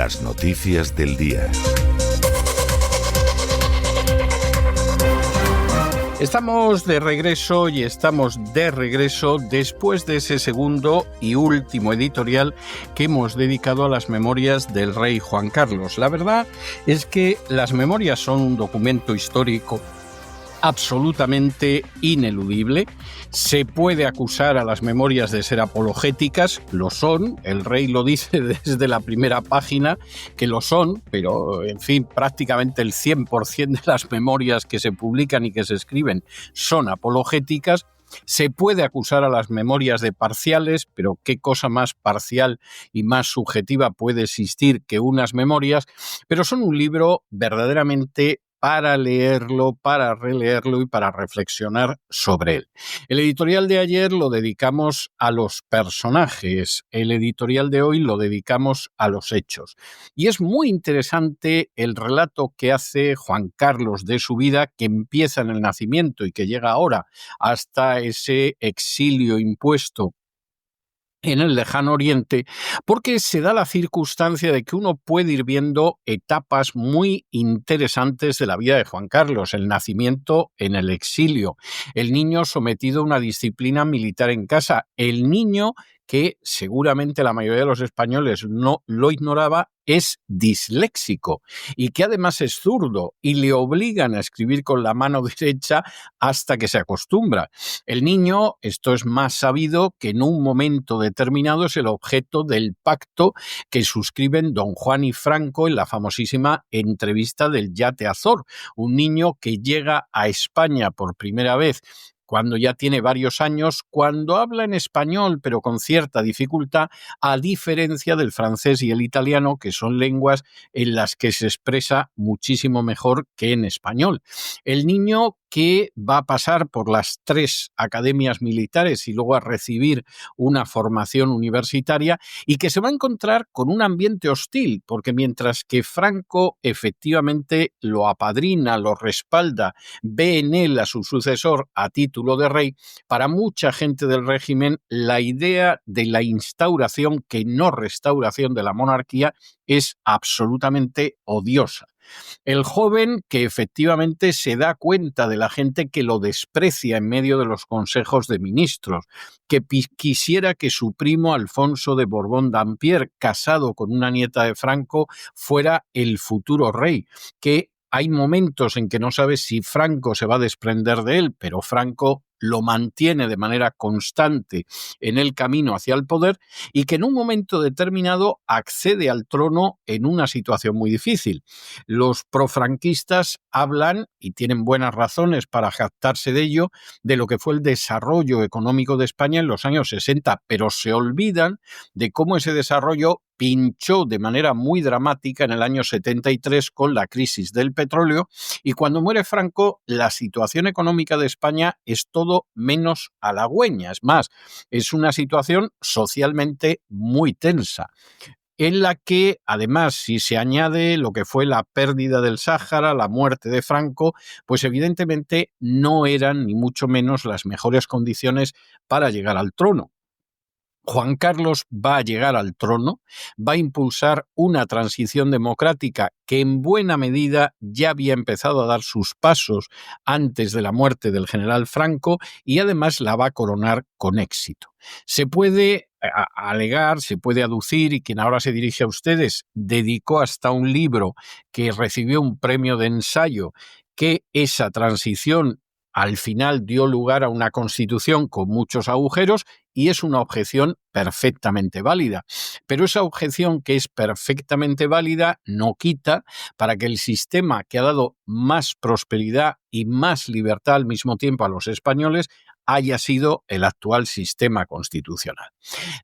Las noticias del día. Estamos de regreso después de ese segundo y último editorial que hemos dedicado a las memorias del rey Juan Carlos. La verdad es que las memorias son un documento histórico absolutamente ineludible. Se puede acusar a las memorias de ser apologéticas, lo son, el rey lo dice desde la primera página que lo son, pero en fin, prácticamente el 100% de las memorias que se publican y que se escriben son apologéticas. Se puede acusar a las memorias de parciales, pero qué cosa más parcial y más subjetiva puede existir que unas memorias, pero son un libro verdaderamente para leerlo, para releerlo y para reflexionar sobre él. El editorial de ayer lo dedicamos a los personajes, el editorial de hoy lo dedicamos a los hechos. Y es muy interesante el relato que hace Juan Carlos de su vida, que empieza en el nacimiento y que llega ahora hasta ese exilio impuesto en el lejano oriente, porque se da la circunstancia de que uno puede ir viendo etapas muy interesantes de la vida de Juan Carlos: el nacimiento en el exilio, el niño sometido a una disciplina militar en casa, el niño que seguramente la mayoría de los españoles no lo ignoraba, es disléxico y que además es zurdo y le obligan a escribir con la mano derecha hasta que se acostumbra. El niño, esto es más sabido, que en un momento determinado es el objeto del pacto que suscriben don Juan y Franco en la famosísima entrevista del Yate Azor, un niño que llega a España por primera vez cuando ya tiene varios años, cuando habla en español, pero con cierta dificultad, a diferencia del francés y el italiano, que son lenguas en las que se expresa muchísimo mejor que en español. El niño que va a pasar por las 3 academias militares y luego a recibir una formación universitaria, y que se va a encontrar con un ambiente hostil, porque mientras que Franco efectivamente lo apadrina, lo respalda, ve en él a su sucesor a título de rey, para mucha gente del régimen la idea de la instauración, que no restauración, de la monarquía es absolutamente odiosa. El joven que efectivamente se da cuenta de la gente que lo desprecia en medio de los consejos de ministros, que quisiera que su primo Alfonso de Borbón-Dampierre, casado con una nieta de Franco, fuera el futuro rey, que hay momentos en que no sabe si Franco se va a desprender de él, pero Franco lo mantiene de manera constante en el camino hacia el poder, y que en un momento determinado accede al trono en una situación muy difícil. Los profranquistas hablan, y tienen buenas razones para jactarse de ello, de lo que fue el desarrollo económico de España en los años 60, pero se olvidan de cómo ese desarrollo pinchó de manera muy dramática en el año 73 con la crisis del petróleo, y cuando muere Franco la situación económica de España es todo menos halagüeña. Es más, es una situación socialmente muy tensa, en la que, además, si se añade lo que fue la pérdida del Sáhara, la muerte de Franco, pues evidentemente no eran ni mucho menos las mejores condiciones para llegar al trono. Juan Carlos va a llegar al trono, va a impulsar una transición democrática que en buena medida ya había empezado a dar sus pasos antes de la muerte del general Franco, y además la va a coronar con éxito. Se puede alegar, se puede aducir, y quien ahora se dirige a ustedes dedicó hasta un libro que recibió un premio de ensayo, que esa transición al final dio lugar a una constitución con muchos agujeros, y es una objeción perfectamente válida. Pero esa objeción, que es perfectamente válida, no quita para que el sistema que ha dado más prosperidad y más libertad al mismo tiempo a los españoles haya sido el actual sistema constitucional.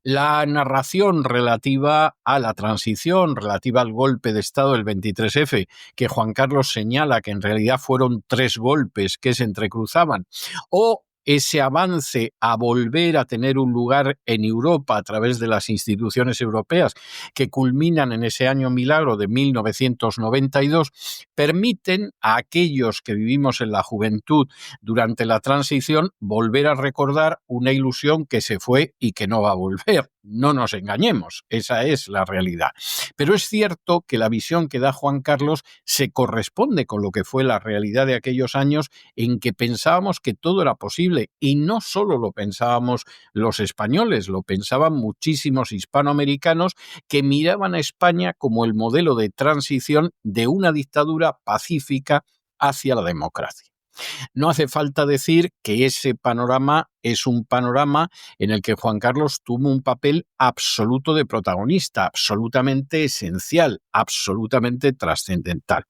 La narración relativa a la transición, relativa al golpe de Estado del 23F, que Juan Carlos señala que en realidad fueron 3 golpes que se entrecruzaban, o ese avance a volver a tener un lugar en Europa a través de las instituciones europeas, que culminan en ese año milagro de 1992, permiten a aquellos que vivimos en la juventud durante la transición volver a recordar una ilusión que se fue y que no va a volver. No nos engañemos, esa es la realidad. Pero es cierto que la visión que da Juan Carlos se corresponde con lo que fue la realidad de aquellos años en que pensábamos que todo era posible, y no solo lo pensábamos los españoles, lo pensaban muchísimos hispanoamericanos que miraban a España como el modelo de transición de una dictadura pacífica hacia la democracia. No hace falta decir que ese panorama es un panorama en el que Juan Carlos tuvo un papel absoluto de protagonista, absolutamente esencial, absolutamente trascendental.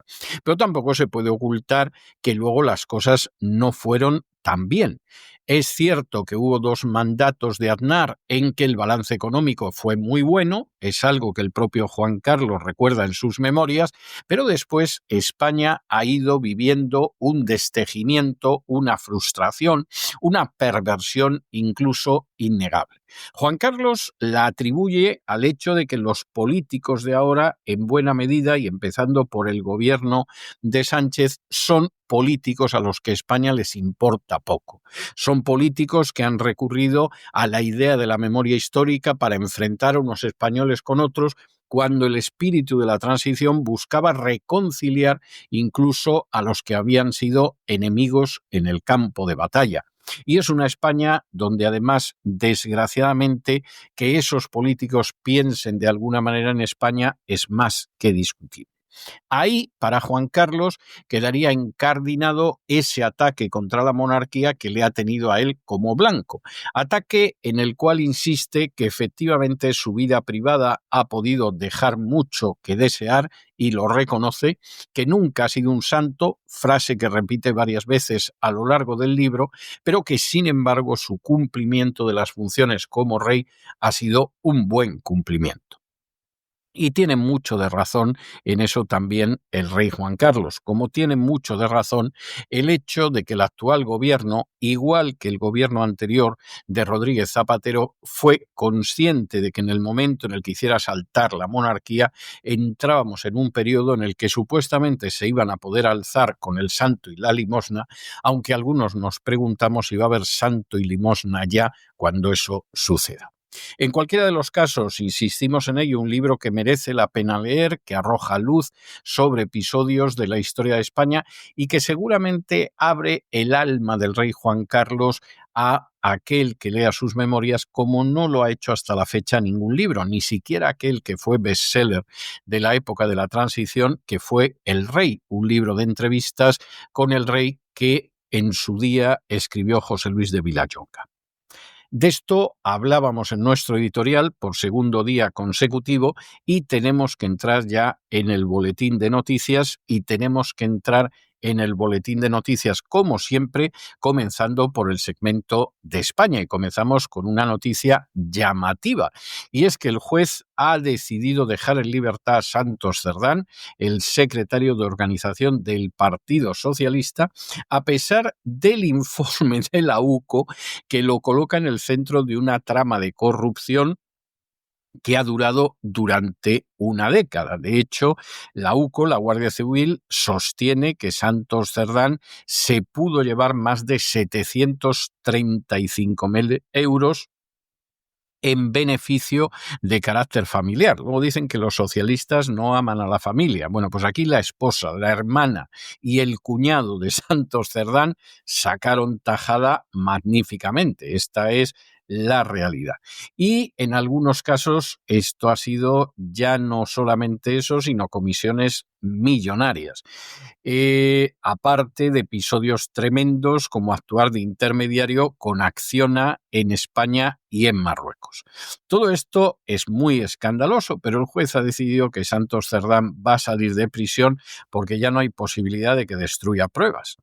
Pero tampoco se puede ocultar que luego las cosas no fueron tan bien. Es cierto que hubo 2 mandatos de Aznar en que el balance económico fue muy bueno, es algo que el propio Juan Carlos recuerda en sus memorias, pero después España ha ido viviendo un destejimiento, una frustración, una perversión incluso innegable. Juan Carlos la atribuye al hecho de que los políticos de ahora, en buena medida, y empezando por el gobierno de Sánchez, son políticos a los que España les importa poco. Son políticos que han recurrido a la idea de la memoria histórica para enfrentar a unos españoles con otros, cuando el espíritu de la transición buscaba reconciliar incluso a los que habían sido enemigos en el campo de batalla. Y es una España donde además, desgraciadamente, que esos políticos piensen de alguna manera en España es más que discutible. Ahí, para Juan Carlos, quedaría incardinado ese ataque contra la monarquía que le ha tenido a él como blanco. Ataque en el cual insiste que efectivamente su vida privada ha podido dejar mucho que desear y lo reconoce, que nunca ha sido un santo, frase que repite varias veces a lo largo del libro, pero que sin embargo su cumplimiento de las funciones como rey ha sido un buen cumplimiento. Y tiene mucho de razón en eso también el rey Juan Carlos, como tiene mucho de razón el hecho de que el actual gobierno, igual que el gobierno anterior de Rodríguez Zapatero, fue consciente de que en el momento en el que hiciera saltar la monarquía, entrábamos en un periodo en el que supuestamente se iban a poder alzar con el santo y la limosna, aunque algunos nos preguntamos si va a haber santo y limosna ya cuando eso suceda. En cualquiera de los casos, insistimos en ello, un libro que merece la pena leer, que arroja luz sobre episodios de la historia de España y que seguramente abre el alma del rey Juan Carlos a aquel que lea sus memorias, como no lo ha hecho hasta la fecha ningún libro, ni siquiera aquel que fue bestseller de la época de la transición, que fue El Rey, un libro de entrevistas con el rey que en su día escribió José Luis de Vilallonga. De esto hablábamos en nuestro editorial por segundo día consecutivo y tenemos que entrar ya en el boletín de noticias y tenemos que entrar en el boletín de noticias, como siempre, comenzando por el segmento de España. Y comenzamos con una noticia llamativa, y es que el juez ha decidido dejar en libertad a Santos Cerdán, el secretario de organización del Partido Socialista, a pesar del informe de la UCO que lo coloca en el centro de una trama de corrupción que ha durado durante una década. De hecho, la UCO, la Guardia Civil, sostiene que Santos Cerdán se pudo llevar más de 735.000 euros en beneficio de carácter familiar. Luego dicen que los socialistas no aman a la familia. Bueno, pues aquí la esposa, la hermana y el cuñado de Santos Cerdán sacaron tajada magníficamente. Esta es la realidad. Y en algunos casos esto ha sido ya no solamente eso, sino comisiones millonarias. Aparte de episodios tremendos como actuar de intermediario con Acciona en España y en Marruecos. Todo esto es muy escandaloso, pero el juez ha decidido que Santos Cerdán va a salir de prisión porque ya no hay posibilidad de que destruya pruebas.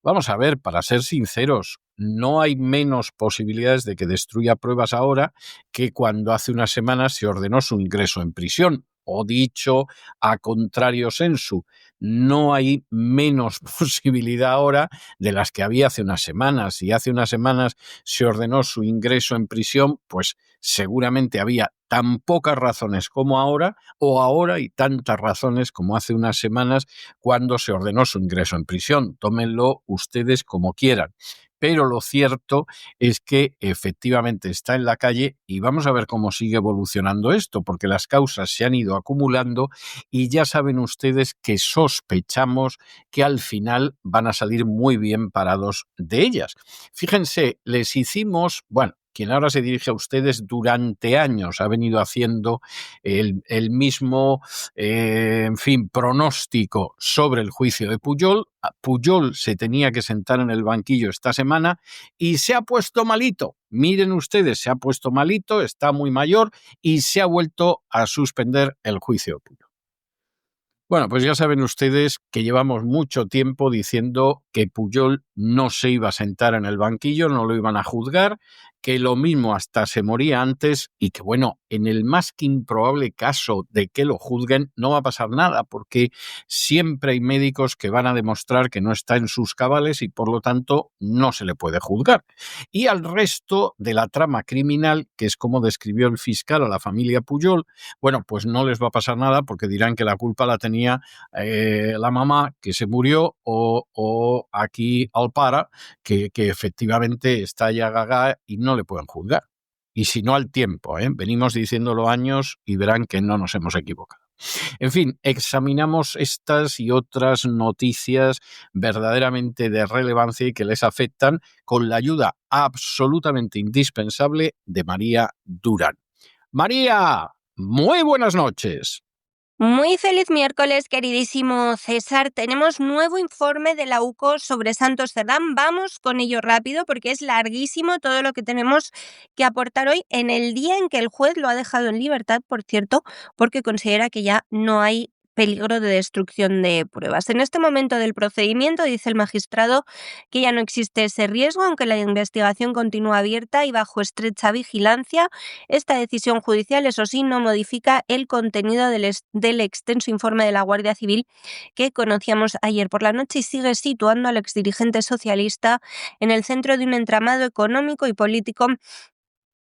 Vamos a ver, para ser sinceros, no hay menos posibilidades de que destruya pruebas ahora que cuando hace unas semanas se ordenó su ingreso en prisión. O dicho a contrario sensu, no hay menos posibilidad ahora de las que había hace unas semanas. Si hace unas semanas se ordenó su ingreso en prisión, pues seguramente había tan pocas razones como ahora, o ahora hay tantas razones como hace unas semanas cuando se ordenó su ingreso en prisión. Tómenlo ustedes como quieran. pero lo cierto es que efectivamente está en la calle y vamos a ver cómo sigue evolucionando esto, porque las causas se han ido acumulando y ya saben ustedes que sospechamos que al final van a salir muy bien parados de ellas. Fíjense, les hicimos, bueno, quien ahora se dirige a ustedes durante años ha venido haciendo el mismo, en fin, pronóstico sobre el juicio de Pujol. Pujol se tenía que sentar en el banquillo esta semana y se ha puesto malito. Miren ustedes, se ha puesto malito, está muy mayor y se ha vuelto a suspender el juicio de Pujol. Bueno, pues ya saben ustedes que llevamos mucho tiempo diciendo que Pujol no se iba a sentar en el banquillo, no lo iban a juzgar, que lo mismo hasta se moría antes y que, bueno, en el más que improbable caso de que lo juzguen, no va a pasar nada porque siempre hay médicos que van a demostrar que no está en sus cabales y, por lo tanto, no se le puede juzgar. Y al resto de la trama criminal, que es como describió el fiscal a la familia Pujol, bueno, pues no les va a pasar nada porque dirán que la culpa la tenía la mamá que se murió o aquí al para que efectivamente está ya gaga y no le pueden juzgar. Y si no al tiempo, venimos diciéndolo años y verán que no nos hemos equivocado. En fin, examinamos estas y otras noticias verdaderamente de relevancia y que les afectan con la ayuda absolutamente indispensable de María Durán. María, muy buenas noches. Muy feliz miércoles, queridísimo César. Tenemos nuevo informe de la UCO sobre Santos Cerdán. Vamos con ello rápido porque es larguísimo todo lo que tenemos que aportar hoy en el día en que el juez lo ha dejado en libertad, por cierto, porque considera que ya no hay peligro de destrucción de pruebas. En este momento del procedimiento dice el magistrado que ya no existe ese riesgo, aunque la investigación continúa abierta y bajo estrecha vigilancia. Esta decisión judicial, eso sí, no modifica el contenido del extenso informe de la Guardia Civil que conocíamos ayer por la noche y sigue situando al exdirigente socialista en el centro de un entramado económico y político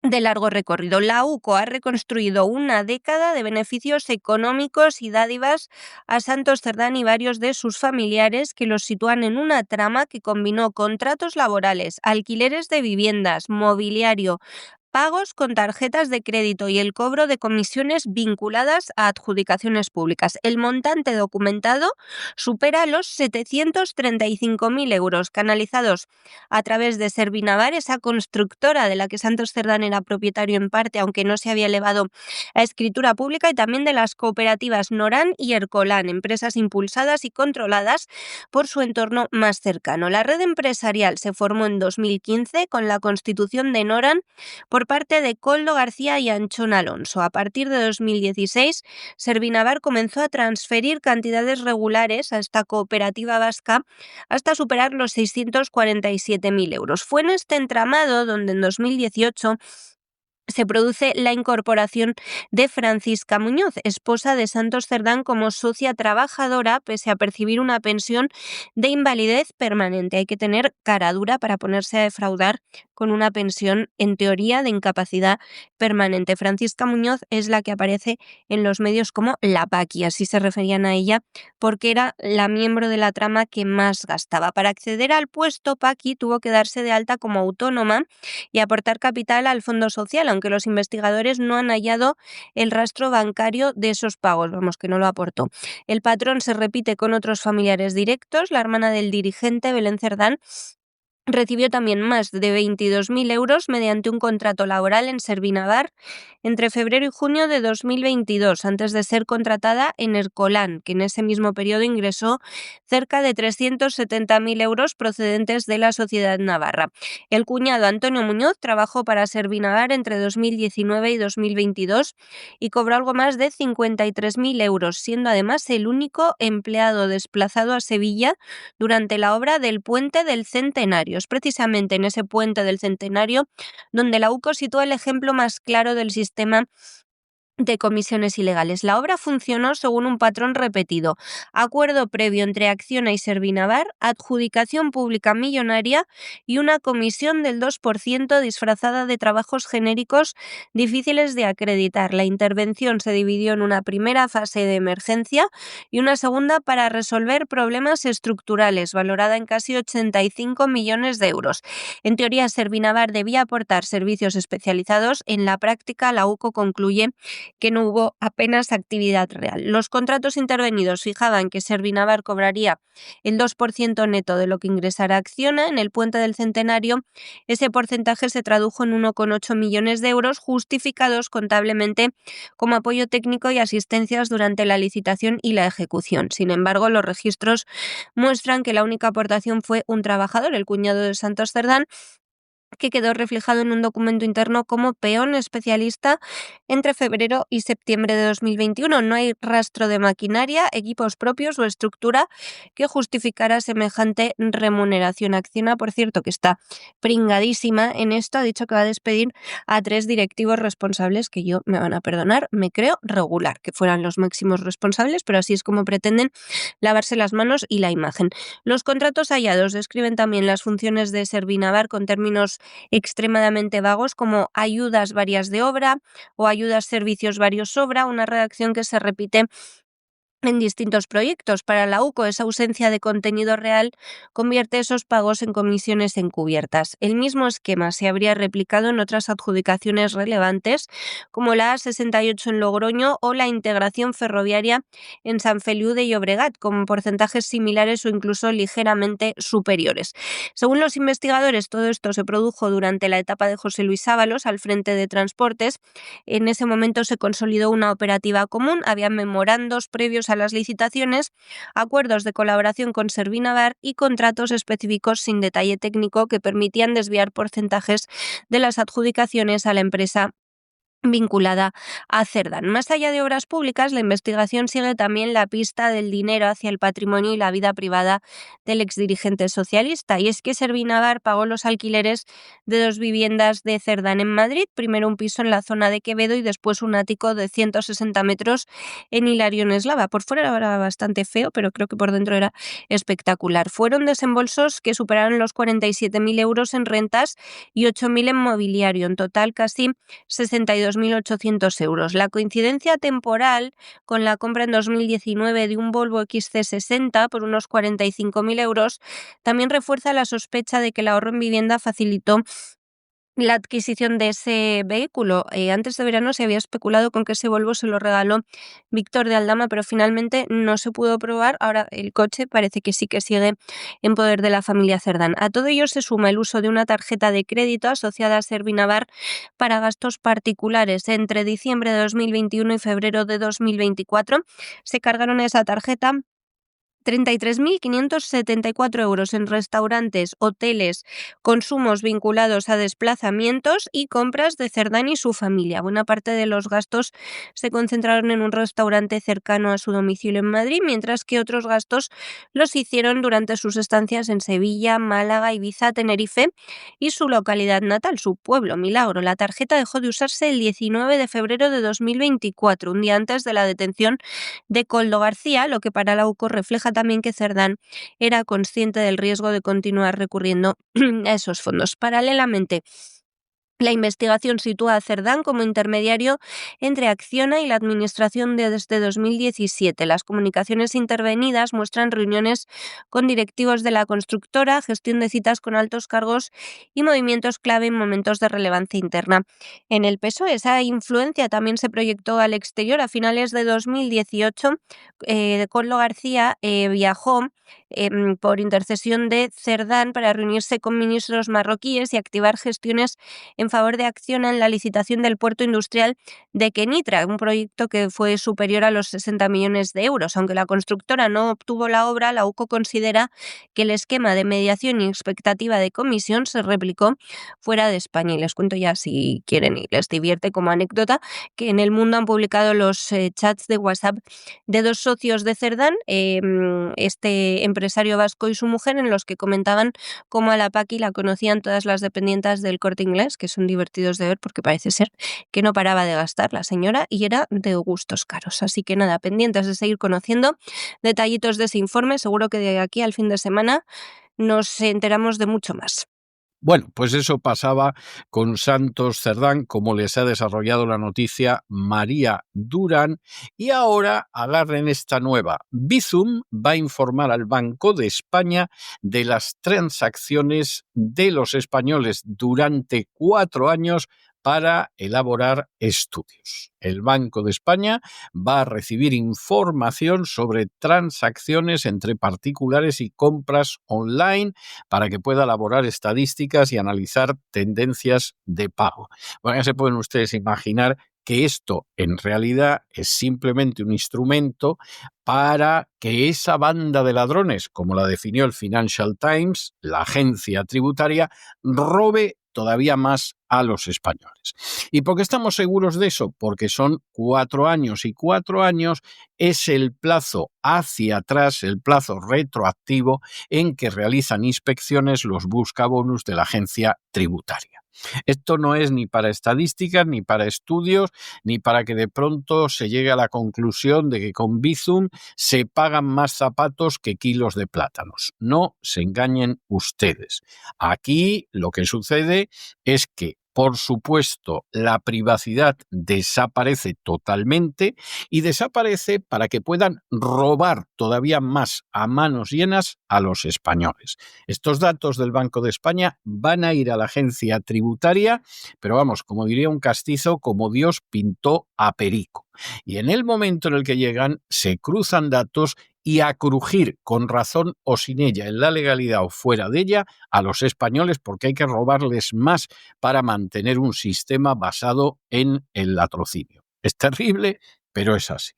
de largo recorrido. La UCO ha reconstruido una década de beneficios económicos y dádivas a Santos Cerdán y varios de sus familiares que los sitúan en una trama que combinó contratos laborales, alquileres de viviendas, mobiliario, pagos con tarjetas de crédito y el cobro de comisiones vinculadas a adjudicaciones públicas. El montante documentado supera los 735.000 euros, canalizados a través de Servinavar, esa constructora de la que Santos Cerdán era propietario en parte, aunque no se había elevado a escritura pública, y también de las cooperativas Noran y Ercolán, empresas impulsadas y controladas por su entorno más cercano. La red empresarial se formó en 2015 con la constitución de Noran por parte de Coldo García y Anchón Alonso. A partir de 2016, Servinavar comenzó a transferir cantidades regulares a esta cooperativa vasca hasta superar los 647.000 euros. Fue en este entramado donde en 2018 se produce la incorporación de Francisca Muñoz, esposa de Santos Cerdán, como socia trabajadora, pese a percibir una pensión de invalidez permanente. Hay que tener cara dura para ponerse a defraudar con una pensión, en teoría, de incapacidad permanente. Francisca Muñoz es la que aparece en los medios como la Paqui, así se referían a ella, porque era la miembro de la trama que más gastaba. Para acceder al puesto, Paqui tuvo que darse de alta como autónoma y aportar capital al Fondo Social, aunque los investigadores no han hallado el rastro bancario de esos pagos, vamos, que no lo aportó. El patrón se repite con otros familiares directos. La hermana del dirigente, Belén Cerdán, recibió también más de 22.000 euros mediante un contrato laboral en Servinavar entre febrero y junio de 2022, antes de ser contratada en Ercolán, que en ese mismo periodo ingresó cerca de 370.000 euros procedentes de la sociedad navarra. El cuñado Antonio Muñoz trabajó para Servinavar entre 2019 y 2022 y cobró algo más de 53.000 euros, siendo además el único empleado desplazado a Sevilla durante la obra del Puente del Centenario. Es precisamente en ese Puente del Centenario donde la UCO sitúa el ejemplo más claro del sistema de comisiones ilegales. La obra funcionó según un patrón repetido: acuerdo previo entre Acciona y Servinavar, adjudicación pública millonaria y una comisión del 2% disfrazada de trabajos genéricos difíciles de acreditar. La intervención se dividió en una primera fase de emergencia y una segunda para resolver problemas estructurales, valorada en casi 85 millones de euros. En teoría, Servinavar debía aportar servicios especializados. En la práctica, la UCO concluye que no hubo apenas actividad real. Los contratos intervenidos fijaban que Servinavar cobraría el 2% neto de lo que ingresara Acciona. En el Puente del Centenario, ese porcentaje se tradujo en 1,8 millones de euros, justificados contablemente como apoyo técnico y asistencias durante la licitación y la ejecución. Sin embargo, los registros muestran que la única aportación fue un trabajador, el cuñado de Santos Cerdán, que quedó reflejado en un documento interno como peón especialista entre febrero y septiembre de 2021. No hay rastro de maquinaria, equipos propios o estructura que justificara semejante remuneración. Acciona, por cierto, que está pringadísima en esto, ha dicho que va a despedir a 3 directivos responsables, que yo, me van a perdonar, me creo regular que fueran los máximos responsables, pero así es como pretenden lavarse las manos y la imagen. Los contratos hallados describen también las funciones de Servinavar con términos extremadamente vagos, como ayudas varias de obra o ayudas servicios varios obra, una redacción que se repite en distintos proyectos. Para la UCO, esa ausencia de contenido real convierte esos pagos en comisiones encubiertas. El mismo esquema se habría replicado en otras adjudicaciones relevantes, como la A68 en Logroño o la integración ferroviaria en Sant Feliu de Llobregat, con porcentajes similares o incluso ligeramente superiores. Según los investigadores, todo esto se produjo durante la etapa de José Luis Ábalos al frente de Transportes. En ese momento se consolidó una operativa común, había memorandos previos a las licitaciones, acuerdos de colaboración con Servinavar y contratos específicos sin detalle técnico que permitían desviar porcentajes de las adjudicaciones a la empresa vinculada a Cerdán. Más allá de obras públicas, la investigación sigue también la pista del dinero hacia el patrimonio y la vida privada del exdirigente socialista. Y es que Servinavar pagó los alquileres de 2 viviendas de Cerdán en Madrid, primero un piso en la zona de Quevedo y después un ático de 160 metros en Hilarión Eslava. Por fuera era bastante feo, pero creo que por dentro era espectacular. Fueron desembolsos que superaron los 47.000 euros en rentas y 8.000 en mobiliario, en total casi 62.800 euros. La coincidencia temporal con la compra en 2019 de un Volvo XC60 por unos 45.000 euros también refuerza la sospecha de que el ahorro en vivienda facilitó la adquisición de ese vehículo. Antes de verano se había especulado con que ese Volvo se lo regaló Víctor de Aldama, pero finalmente no se pudo probar. Ahora el coche parece que sí que sigue en poder de la familia Cerdán. A todo ello se suma el uso de una tarjeta de crédito asociada a Servinavar para gastos particulares. Entre diciembre de 2021 y febrero de 2024 se cargaron esa tarjeta 33.574 euros en restaurantes, hoteles, consumos vinculados a desplazamientos y compras de Cerdán y su familia. Buena parte de los gastos se concentraron en un restaurante cercano a su domicilio en Madrid, mientras que otros gastos los hicieron durante sus estancias en Sevilla, Málaga, Ibiza, Tenerife y su localidad natal, su pueblo, Milagro. La tarjeta dejó de usarse el 19 de febrero de 2024, un día antes de la detención de Koldo García, lo que para la UCO refleja también que Cerdán era consciente del riesgo de continuar recurriendo a esos fondos. Paralelamente, la investigación sitúa a Cerdán como intermediario entre Acciona y la Administración desde 2017. Las comunicaciones intervenidas muestran reuniones con directivos de la constructora, gestión de citas con altos cargos y movimientos clave en momentos de relevancia interna. En el PSOE, esa influencia también se proyectó al exterior. A finales de 2018, Koldo García viajó por intercesión de Cerdán para reunirse con ministros marroquíes y activar gestiones en favor de Acciona en la licitación del puerto industrial de Kenitra, un proyecto que fue superior a los 60 millones de euros. Aunque la constructora no obtuvo la obra, la UCO considera que el esquema de mediación y expectativa de comisión se replicó fuera de España. Y les cuento ya, si quieren y les divierte como anécdota, que en El Mundo han publicado los chats de WhatsApp de 2 socios de Cerdán, este empresario empresario vasco y su mujer, en los que comentaban cómo a la Paqui la conocían todas las dependientas del Corte Inglés, que son divertidos de ver porque parece ser que no paraba de gastar la señora y era de gustos caros. Así que nada, pendientes de seguir conociendo detallitos de ese informe. Seguro que de aquí al fin de semana nos enteramos de mucho más. Bueno, pues eso pasaba con Santos Cerdán, como les ha desarrollado la noticia María Durán, y ahora agarren esta nueva. Bizum va a informar al Banco de España de las transacciones de los españoles durante 4 años para elaborar estudios. El Banco de España va a recibir información sobre transacciones entre particulares y compras online para que pueda elaborar estadísticas y analizar tendencias de pago. Bueno, ya se pueden ustedes imaginar que esto en realidad es simplemente un instrumento para que esa banda de ladrones, como la definió el Financial Times, la agencia tributaria, robe todavía más a los españoles. ¿Y por qué estamos seguros de eso? Porque son 4 años y 4 años es el plazo hacia atrás, el plazo retroactivo en que realizan inspecciones los buscabonus de la agencia tributaria. Esto no es ni para estadísticas, ni para estudios, ni para que de pronto se llegue a la conclusión de que con Bizum se pagan más zapatos que kilos de plátanos. No se engañen ustedes. Aquí lo que sucede es que, por supuesto, la privacidad desaparece totalmente y desaparece para que puedan robar todavía más a manos llenas a los españoles. Estos datos del Banco de España van a ir a la agencia tributaria, pero vamos, como diría un castizo, como Dios pintó a Perico. Y en el momento en el que llegan, se cruzan datos y a crujir, con razón o sin ella, en la legalidad o fuera de ella, a los españoles, porque hay que robarles más para mantener un sistema basado en el latrocinio. Es terrible, pero es así.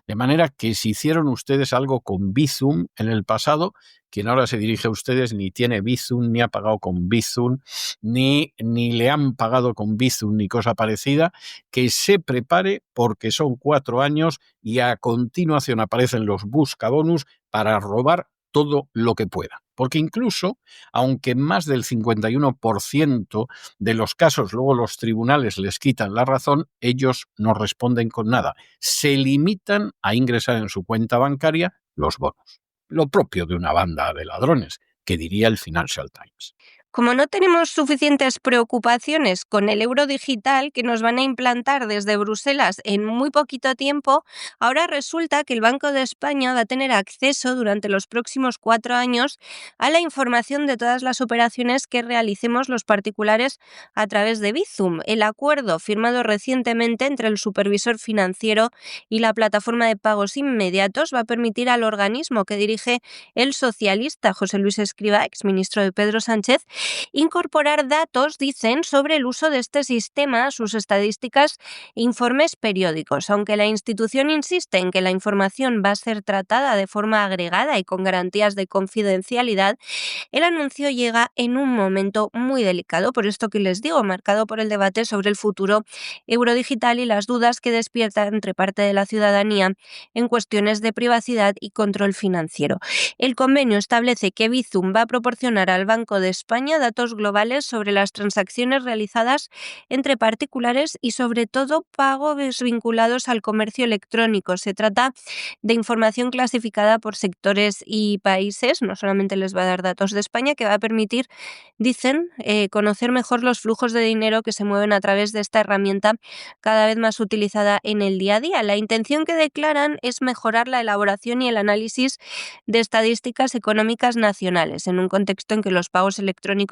De manera que si hicieron ustedes algo con Bizum en el pasado, quien ahora se dirige a ustedes ni tiene Bizum, ni ha pagado con Bizum, ni le han pagado con Bizum ni cosa parecida, que se prepare porque son 4 años y a continuación aparecen los buscabonus para robar todo lo que pueda. Porque incluso, aunque más del 51% de los casos luego los tribunales les quitan la razón, ellos no responden con nada. Se limitan a ingresar en su cuenta bancaria los bonos. Lo propio de una banda de ladrones, que diría el Financial Times. Como no tenemos suficientes preocupaciones con el euro digital que nos van a implantar desde Bruselas en muy poquito tiempo, ahora resulta que el Banco de España va a tener acceso durante los próximos 4 años a la información de todas las operaciones que realicemos los particulares a través de Bizum. El acuerdo firmado recientemente entre el supervisor financiero y la plataforma de pagos inmediatos va a permitir al organismo que dirige el socialista José Luis Escrivá, exministro de Pedro Sánchez, incorporar datos, dicen, sobre el uso de este sistema, sus estadísticas e informes periódicos. Aunque la institución insiste en que la información va a ser tratada de forma agregada y con garantías de confidencialidad, el anuncio llega en un momento muy delicado, por esto que les digo, marcado por el debate sobre el futuro eurodigital y las dudas que despierta entre parte de la ciudadanía en cuestiones de privacidad y control financiero. El convenio establece que Bizum va a proporcionar al Banco de España datos globales sobre las transacciones realizadas entre particulares y sobre todo pagos vinculados al comercio electrónico. Se trata de información clasificada por sectores y países, no solamente les va a dar datos de España, que va a permitir, dicen, conocer mejor los flujos de dinero que se mueven a través de esta herramienta cada vez más utilizada en el día a día. La intención que declaran es mejorar la elaboración y el análisis de estadísticas económicas nacionales, en un contexto en que los pagos electrónicos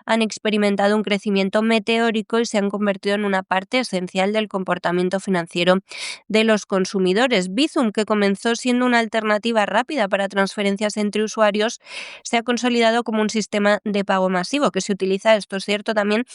han experimentado un crecimiento meteórico y se han convertido en una parte esencial del comportamiento financiero de los consumidores. Bizum, que comenzó siendo una alternativa rápida para transferencias entre usuarios, se ha consolidado como un sistema de pago masivo que se utiliza, esto es cierto, también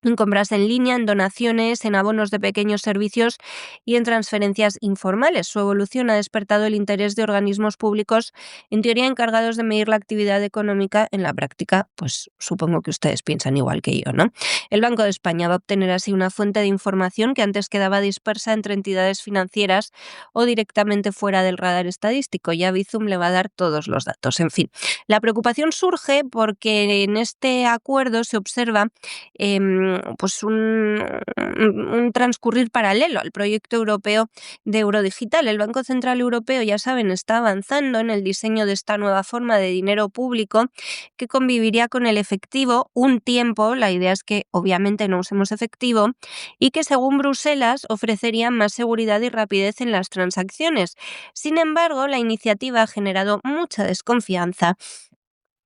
en compras en línea, en donaciones, en abonos de pequeños servicios y en transferencias informales. Su evolución ha despertado el interés de organismos públicos, en teoría encargados de medir la actividad económica. En la práctica, pues supongo que ustedes piensan igual que yo, ¿no? El Banco de España va a obtener así una fuente de información que antes quedaba dispersa entre entidades financieras o directamente fuera del radar estadístico. Ya Bizum le va a dar todos los datos. En fin, la preocupación surge porque en este acuerdo se observa pues un transcurrir paralelo al proyecto europeo de euro digital. El Banco Central Europeo, ya saben, está avanzando en el diseño de esta nueva forma de dinero público que conviviría con el efectivo un tiempo. La idea es que obviamente no usemos efectivo y que, según Bruselas, ofrecería más seguridad y rapidez en las transacciones. Sin embargo, la iniciativa ha generado mucha desconfianza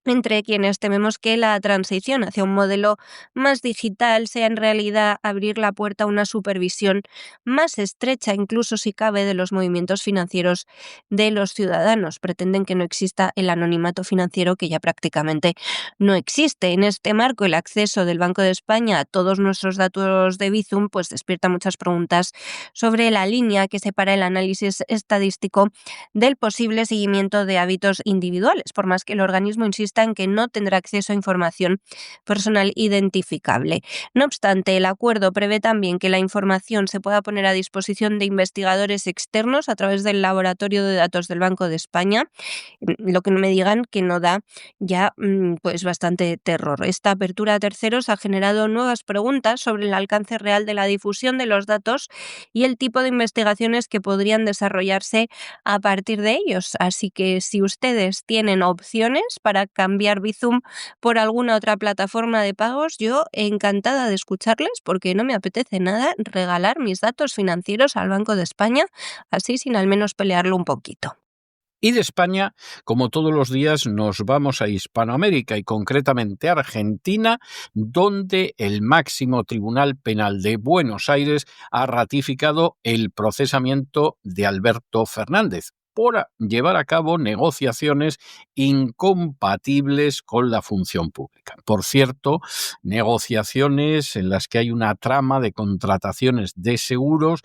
entre quienes tememos que la transición hacia un modelo más digital sea en realidad abrir la puerta a una supervisión más estrecha, incluso si cabe, de los movimientos financieros de los ciudadanos. Pretenden que no exista el anonimato financiero, que ya prácticamente no existe. En este marco, el acceso del Banco de España a todos nuestros datos de Bizum pues despierta muchas preguntas sobre la línea que separa el análisis estadístico del posible seguimiento de hábitos individuales, por más que el organismo insista en que no tendrá acceso a información personal identificable. No obstante, el acuerdo prevé también que la información se pueda poner a disposición de investigadores externos a través del Laboratorio de Datos del Banco de España, lo que no me digan que no da ya pues bastante terror. Esta apertura a terceros ha generado nuevas preguntas sobre el alcance real de la difusión de los datos y el tipo de investigaciones que podrían desarrollarse a partir de ellos. Así que si ustedes tienen opciones para cambiar Bizum por alguna otra plataforma de pagos, yo encantada de escucharles, porque no me apetece nada regalar mis datos financieros al Banco de España, así sin al menos pelearlo un poquito. Y de España, como todos los días, nos vamos a Hispanoamérica y concretamente a Argentina, donde el máximo Tribunal Penal de Buenos Aires ha ratificado el procesamiento de Alberto Fernández por llevar a cabo negociaciones incompatibles con la función pública. Por cierto, negociaciones en las que hay una trama de contrataciones de seguros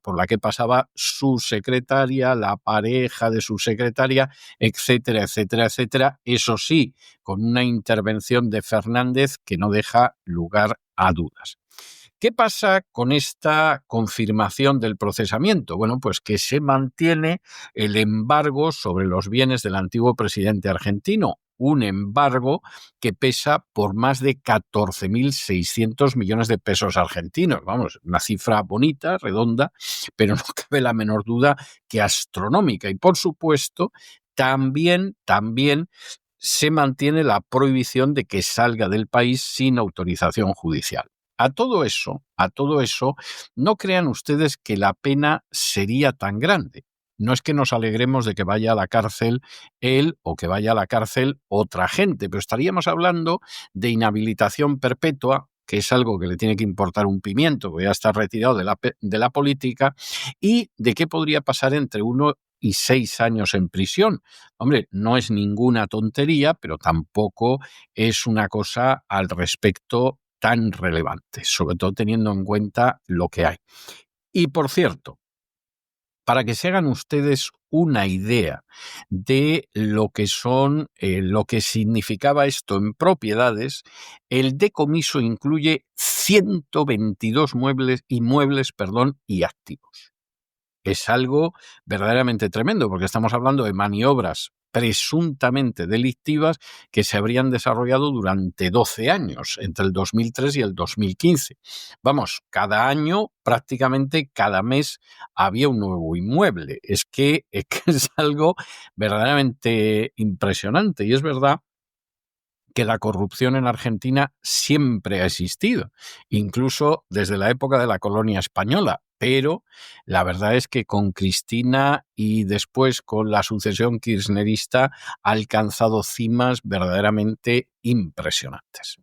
por la que pasaba su secretaria, la pareja de su secretaria, etcétera, etcétera, etcétera. Eso sí, con una intervención de Fernández que no deja lugar a dudas. ¿Qué pasa con esta confirmación del procesamiento? Bueno, pues que se mantiene el embargo sobre los bienes del antiguo presidente argentino, un embargo que pesa por más de 14.600 millones de pesos argentinos. Vamos, una cifra bonita, redonda, pero no cabe la menor duda que astronómica. Y por supuesto, también se mantiene la prohibición de que salga del país sin autorización judicial. A todo eso, no crean ustedes que la pena sería tan grande. No es que nos alegremos de que vaya a la cárcel él o que vaya a la cárcel otra gente, pero estaríamos hablando de inhabilitación perpetua, que es algo que le tiene que importar un pimiento, porque ya está retirado de la política, y de qué podría pasar entre 1 y 6 años en prisión. Hombre, no es ninguna tontería, pero tampoco es una cosa al respecto tan relevante, sobre todo teniendo en cuenta lo que hay. Y por cierto, para que se hagan ustedes una idea de lo que significaba esto en propiedades, el decomiso incluye 122 inmuebles y activos. Es algo verdaderamente tremendo, porque estamos hablando de maniobras presuntamente delictivas que se habrían desarrollado durante 12 años, entre el 2003 y el 2015. Vamos, cada año, prácticamente cada mes, había un nuevo inmueble. Es que es algo verdaderamente impresionante, y es verdad que la corrupción en Argentina siempre ha existido, incluso desde la época de la colonia española, pero la verdad es que con Cristina y después con la sucesión kirchnerista ha alcanzado cimas verdaderamente impresionantes.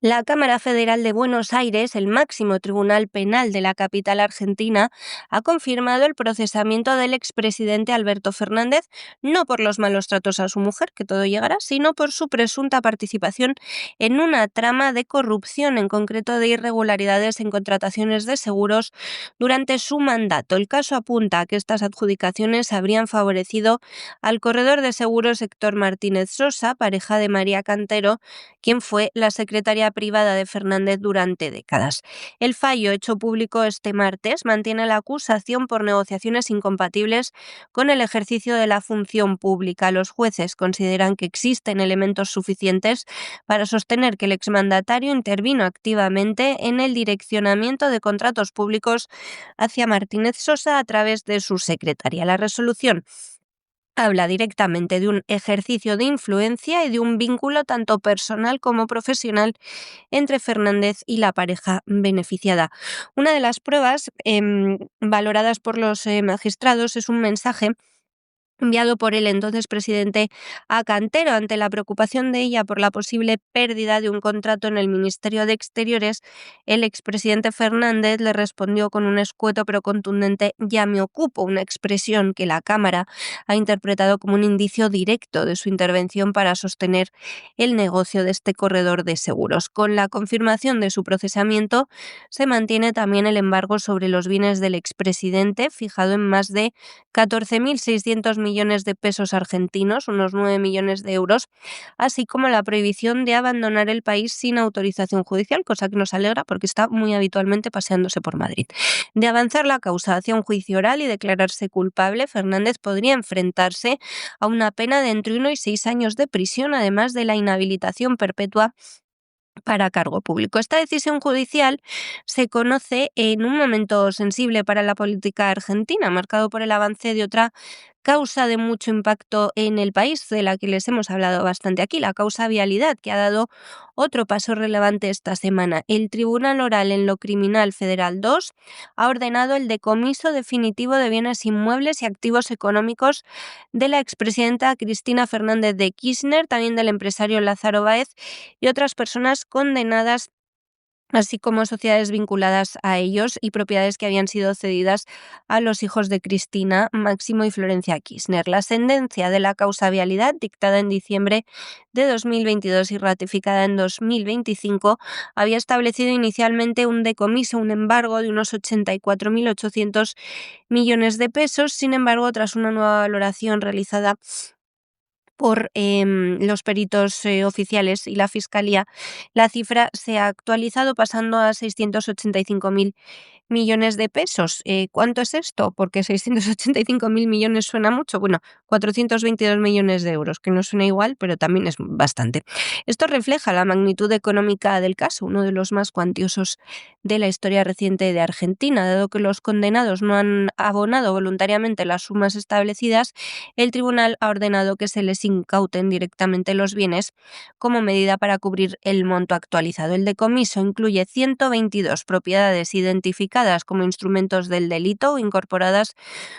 La Cámara Federal de Buenos Aires, el máximo tribunal penal de la capital argentina, ha confirmado el procesamiento del expresidente Alberto Fernández, no por los malos tratos a su mujer, que todo llegará, sino por su presunta participación en una trama de corrupción, en concreto de irregularidades en contrataciones de seguros durante su mandato. El caso apunta a que estas adjudicaciones habrían favorecido al corredor de seguros Héctor Martínez Sosa, pareja de María Cantero, quien fue la secretaria privada de Fernández durante décadas. El fallo, hecho público este martes, mantiene la acusación por negociaciones incompatibles con el ejercicio de la función pública. Los jueces consideran que existen elementos suficientes para sostener que el exmandatario intervino activamente en el direccionamiento de contratos públicos hacia Martínez Sosa a través de su secretaria. La resolución habla directamente de un ejercicio de influencia y de un vínculo tanto personal como profesional entre Fernández y la pareja beneficiada. Una de las pruebas valoradas por los magistrados es un mensaje enviado por el entonces presidente a Cantero ante la preocupación de ella por la posible pérdida de un contrato en el Ministerio de Exteriores. El expresidente Fernández le respondió con un escueto pero contundente «ya me ocupo», una expresión que la Cámara ha interpretado como un indicio directo de su intervención para sostener el negocio de este corredor de seguros. Con la confirmación de su procesamiento se mantiene también el embargo sobre los bienes del expresidente, fijado en más de 14.600 millones de pesos argentinos, unos 9 millones de euros, así como la prohibición de abandonar el país sin autorización judicial, cosa que nos alegra porque está muy habitualmente paseándose por Madrid. De avanzar la causa hacia un juicio oral y declararse culpable, Fernández podría enfrentarse a una pena de entre 1 y 6 años de prisión, además de la inhabilitación perpetua para cargo público. Esta decisión judicial se conoce en un momento sensible para la política argentina, marcado por el avance de otra causa de mucho impacto en el país, de la que les hemos hablado bastante aquí, la causa Vialidad, que ha dado otro paso relevante esta semana. El Tribunal Oral en lo Criminal Federal 2 ha ordenado el decomiso definitivo de bienes inmuebles y activos económicos de la expresidenta Cristina Fernández de Kirchner, también del empresario Lázaro Báez y otras personas condenadas, así como sociedades vinculadas a ellos y propiedades que habían sido cedidas a los hijos de Cristina, Máximo y Florencia Kirchner. La sentencia de la causa Vialidad, dictada en diciembre de 2022 y ratificada en 2025, había establecido inicialmente un decomiso, un embargo de unos 84.800 millones de pesos. Sin embargo, tras una nueva valoración realizada por los peritos oficiales y la Fiscalía, la cifra se ha actualizado pasando a 685.000 millones de pesos. ¿Cuánto es esto? Porque 685.000 millones suena mucho. Bueno, 422 millones de euros, que no suena igual, pero también es bastante. Esto refleja la magnitud económica del caso, uno de los más cuantiosos de la historia reciente de Argentina. Dado que los condenados no han abonado voluntariamente las sumas establecidas, el tribunal ha ordenado que se les incauten directamente los bienes como medida para cubrir el monto actualizado. El decomiso incluye 122 propiedades identificadas como instrumentos del delito o incorporadas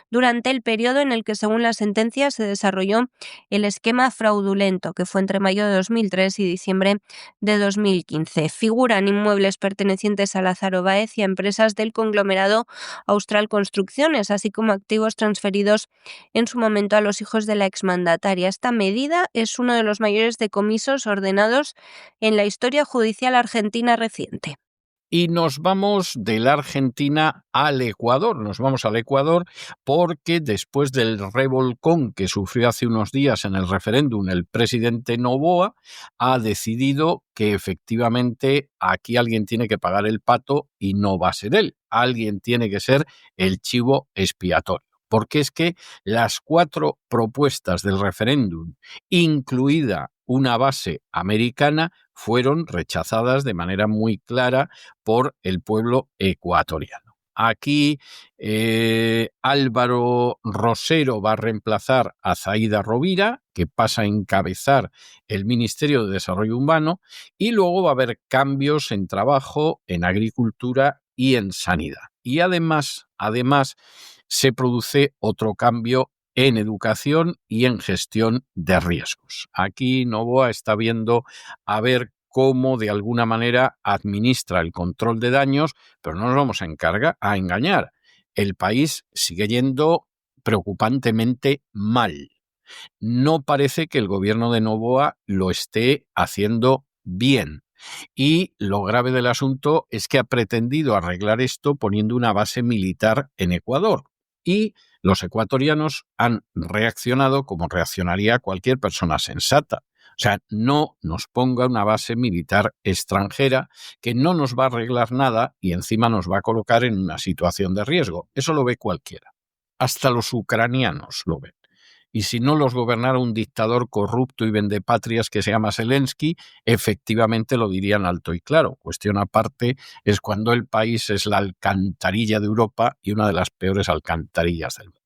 durante el periodo en el que, según la sentencia, se desarrolló el esquema fraudulento, que fue entre mayo de 2003 y diciembre de 2015. Figuran inmuebles pertenecientes a Lázaro Báez y a empresas del conglomerado Austral Construcciones, así como activos transferidos en su momento a los hijos de la exmandataria. Esta medida es uno de los mayores decomisos ordenados en la historia judicial argentina reciente. Y nos vamos de la Argentina al Ecuador. Nos vamos al Ecuador porque después del revolcón que sufrió hace unos días en el referéndum, el presidente Noboa ha decidido que efectivamente aquí alguien tiene que pagar el pato y no va a ser él. Alguien tiene que ser el chivo expiatorio. Porque es que las 4 propuestas del referéndum, incluida una base americana, fueron rechazadas de manera muy clara por el pueblo ecuatoriano. Aquí Álvaro Rosero va a reemplazar a Zaida Rovira, que pasa a encabezar el Ministerio de Desarrollo Humano, y luego va a haber cambios en trabajo, en agricultura y en sanidad. Y además se produce otro cambio en educación y en gestión de riesgos. Aquí Noboa está viendo a ver cómo de alguna manera administra el control de daños, pero no nos vamos a engañar. El país sigue yendo preocupantemente mal. No parece que el gobierno de Noboa lo esté haciendo bien. Y lo grave del asunto es que ha pretendido arreglar esto poniendo una base militar en Ecuador. Y los ecuatorianos han reaccionado como reaccionaría cualquier persona sensata. O sea, no nos ponga una base militar extranjera que no nos va a arreglar nada y encima nos va a colocar en una situación de riesgo. Eso lo ve cualquiera. Hasta los ucranianos lo ven. Y si no los gobernara un dictador corrupto y vendepatrias que se llama Zelensky, efectivamente lo dirían alto y claro. Cuestión aparte es cuando el país es la alcantarilla de Europa y una de las peores alcantarillas del mundo.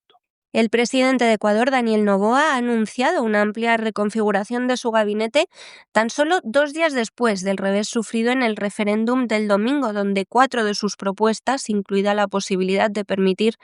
El presidente de Ecuador, Daniel Noboa, ha anunciado una amplia reconfiguración de su gabinete tan solo 2 días después del revés sufrido en el referéndum del domingo, donde 4 de sus propuestas, incluida la posibilidad de permitir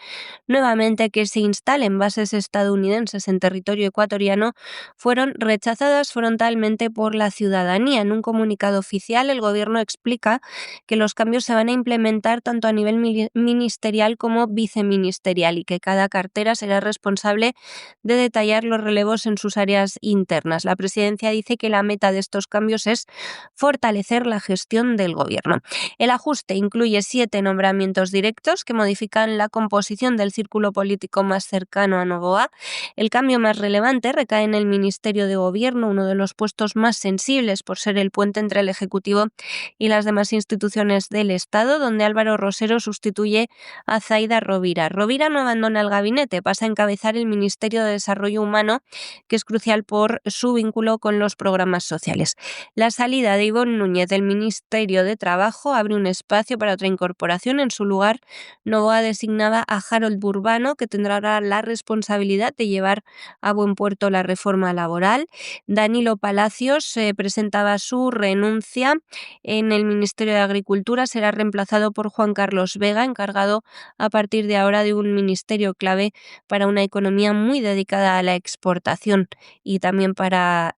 nuevamente que se instalen bases estadounidenses en territorio ecuatoriano, fueron rechazadas frontalmente por la ciudadanía. En un comunicado oficial, el gobierno explica que los cambios se van a implementar tanto a nivel ministerial como viceministerial y que cada cartera será responsable de detallar los relevos en sus áreas internas. La presidencia dice que la meta de estos cambios es fortalecer la gestión del gobierno. El ajuste incluye 7 nombramientos directos que modifican la composición del círculo político más cercano a Noboa. El cambio más relevante recae en el Ministerio de Gobierno, uno de los puestos más sensibles por ser el puente entre el Ejecutivo y las demás instituciones del Estado, donde Álvaro Rosero sustituye a Zaida Rovira. Rovira no abandona el gabinete, pasa a encabezar el Ministerio de Desarrollo Humano, que es crucial por su vínculo con los programas sociales. La salida de Ivonne Núñez del Ministerio de Trabajo abre un espacio para otra incorporación. En su lugar, Noboa designaba a Harold Burbano, que tendrá la responsabilidad de llevar a buen puerto la reforma laboral. Danilo Palacios presentaba su renuncia en el Ministerio de Agricultura. Será reemplazado por Juan Carlos Vega, encargado a partir de ahora de un ministerio clave para una economía muy dedicada a la exportación y también para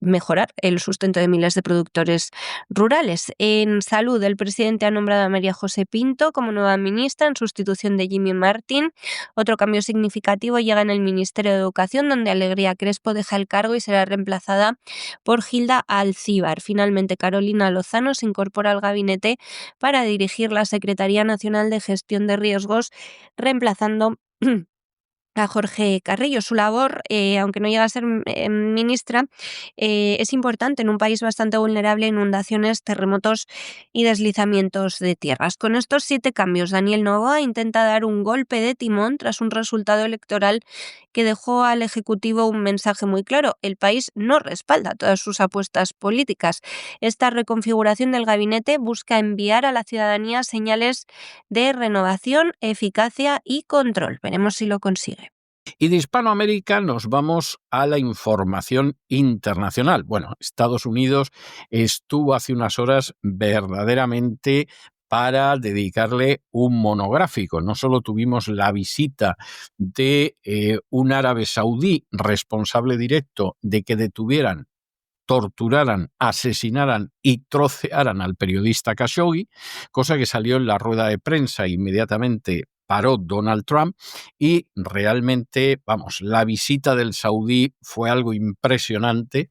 mejorar el sustento de miles de productores rurales. En salud, el presidente ha nombrado a María José Pinto como nueva ministra en sustitución de Jimmy Martín. Otro cambio significativo llega en el Ministerio de Educación, donde Alegría Crespo deja el cargo y será reemplazada por Gilda Alcíbar. Finalmente, Carolina Lozano se incorpora al gabinete para dirigir la Secretaría Nacional de Gestión de Riesgos, reemplazando a Jorge Carrillo. Su labor, aunque no llega a ser ministra, es importante en un país bastante vulnerable a inundaciones, terremotos y deslizamientos de tierras. Con estos 7 cambios, Daniel Noboa intenta dar un golpe de timón tras un resultado electoral que dejó al Ejecutivo un mensaje muy claro: el país no respalda todas sus apuestas políticas. Esta reconfiguración del gabinete busca enviar a la ciudadanía señales de renovación, eficacia y control. Veremos si lo consigue. Y de Hispanoamérica nos vamos a la información internacional. Bueno, Estados Unidos estuvo hace unas horas verdaderamente para dedicarle un monográfico. No solo tuvimos la visita de un árabe saudí responsable directo de que detuvieran, torturaran, asesinaran y trocearan al periodista Khashoggi, cosa que salió en la rueda de prensa inmediatamente paró Donald Trump y realmente, la visita del saudí fue algo impresionante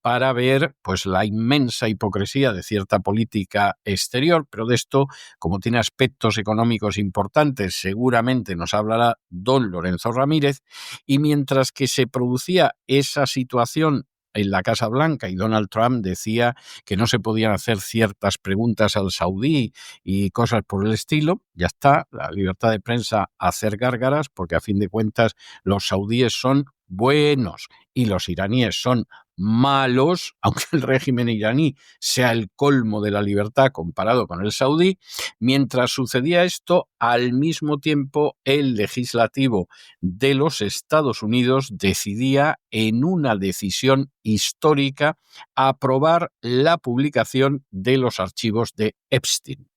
para ver pues la inmensa hipocresía de cierta política exterior, pero de esto, como tiene aspectos económicos importantes, seguramente nos hablará don Lorenzo Ramírez, y mientras que se producía esa situación en la Casa Blanca y Donald Trump decía que no se podían hacer ciertas preguntas al saudí y cosas por el estilo, ya está, la libertad de prensa a hacer gárgaras, porque a fin de cuentas los saudíes son buenos y los iraníes son malos, aunque el régimen iraní sea el colmo de la libertad comparado con el saudí. Mientras sucedía esto, al mismo tiempo el legislativo de los Estados Unidos decidía, en una decisión histórica, aprobar la publicación de los archivos de Epstein.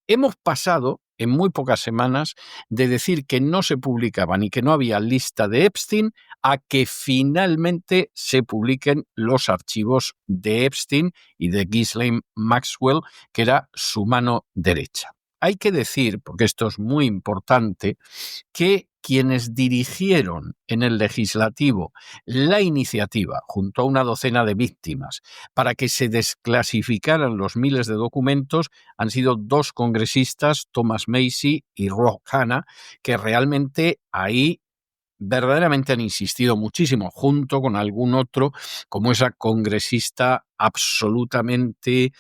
Hemos pasado en muy pocas semanas, de decir que no se publicaban y que no había lista de Epstein a que finalmente se publiquen los archivos de Epstein y de Ghislaine Maxwell, que era su mano derecha. Hay que decir, porque esto es muy importante, que quienes dirigieron en el legislativo la iniciativa, junto a una docena de víctimas, para que se desclasificaran los miles de documentos, han sido dos congresistas, Thomas Macy y Ro Khanna, que realmente ahí verdaderamente han insistido muchísimo, junto con algún otro, como esa congresista absolutamente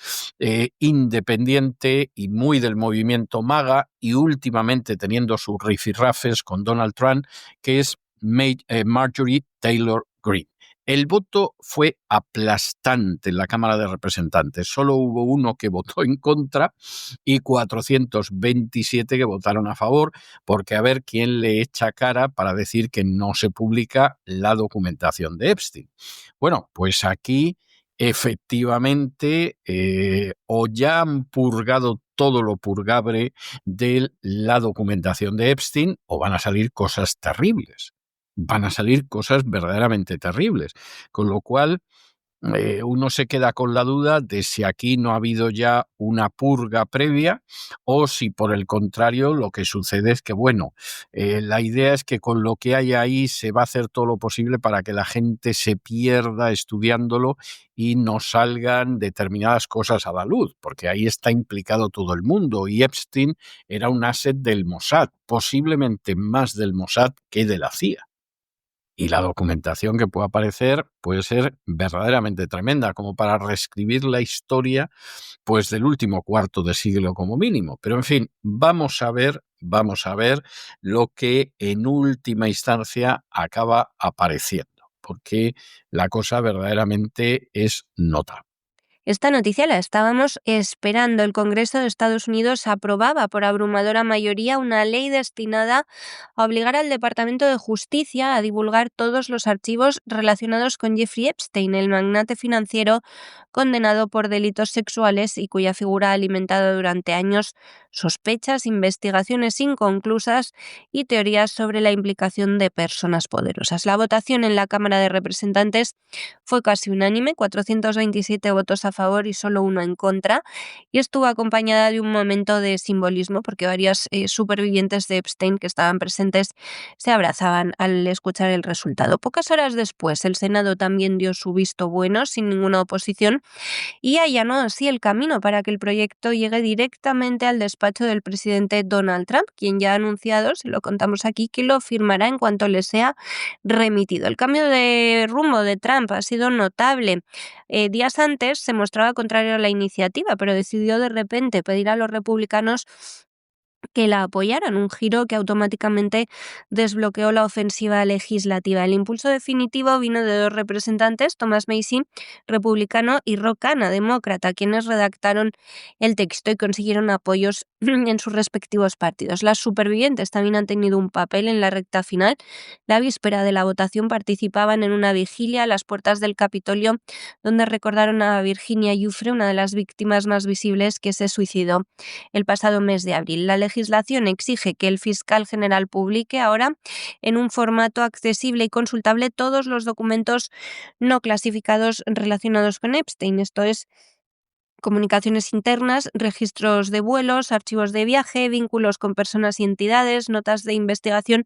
independiente y muy del movimiento MAGA, y últimamente teniendo sus rifirrafes con Donald Trump, que es Marjorie Taylor Greene. El voto fue aplastante en la Cámara de Representantes. Solo hubo uno que votó en contra y 427 que votaron a favor, porque a ver quién le echa cara para decir que no se publica la documentación de Epstein. Bueno, pues aquí efectivamente o ya han purgado todo lo purgable de la documentación de Epstein o van a salir cosas terribles. Van a salir cosas verdaderamente terribles. Con lo cual, uno se queda con la duda de si aquí no ha habido ya una purga previa o si por el contrario lo que sucede es que, bueno, la idea es que con lo que hay ahí se va a hacer todo lo posible para que la gente se pierda estudiándolo y no salgan determinadas cosas a la luz, porque ahí está implicado todo el mundo y Epstein era un asset del Mossad, posiblemente más del Mossad que de la CIA. Y la documentación que pueda aparecer puede ser verdaderamente tremenda, como para reescribir la historia pues del último cuarto de siglo como mínimo. Pero en fin, vamos a ver lo que en última instancia acaba apareciendo, porque la cosa verdaderamente es notable. Esta noticia la estábamos esperando. El Congreso de Estados Unidos aprobaba por abrumadora mayoría una ley destinada a obligar al Departamento de Justicia a divulgar todos los archivos relacionados con Jeffrey Epstein, el magnate financiero condenado por delitos sexuales y cuya figura ha alimentado durante años sospechas, investigaciones inconclusas y teorías sobre la implicación de personas poderosas. La votación en la Cámara de Representantes fue casi unánime, 427 votos a favor y solo uno en contra, y estuvo acompañada de un momento de simbolismo porque varias supervivientes de Epstein que estaban presentes se abrazaban al escuchar el resultado. Pocas horas después, el Senado también dio su visto bueno, sin ninguna oposición, y allanó así el camino para que el proyecto llegue directamente al despacho del presidente Donald Trump, quien ya ha anunciado, se lo contamos aquí, que lo firmará en cuanto le sea remitido. El cambio de rumbo de Trump ha sido notable. Días antes se mostraba contrario a la iniciativa, pero decidió de repente pedir a los republicanos que la apoyaran, un giro que automáticamente desbloqueó la ofensiva legislativa. El impulso definitivo vino de dos representantes, Thomas Macy, republicano, y Ro Khanna, demócrata, quienes redactaron el texto y consiguieron apoyos en sus respectivos partidos. Las supervivientes también han tenido un papel en la recta final. La víspera de la votación participaban en una vigilia a las puertas del Capitolio, donde recordaron a Virginia Giuffre, una de las víctimas más visibles que se suicidó el pasado mes de abril. La legislación exige que el fiscal general publique ahora en un formato accesible y consultable todos los documentos no clasificados relacionados con Epstein. Esto es comunicaciones internas, registros de vuelos, archivos de viaje, vínculos con personas y entidades, notas de investigación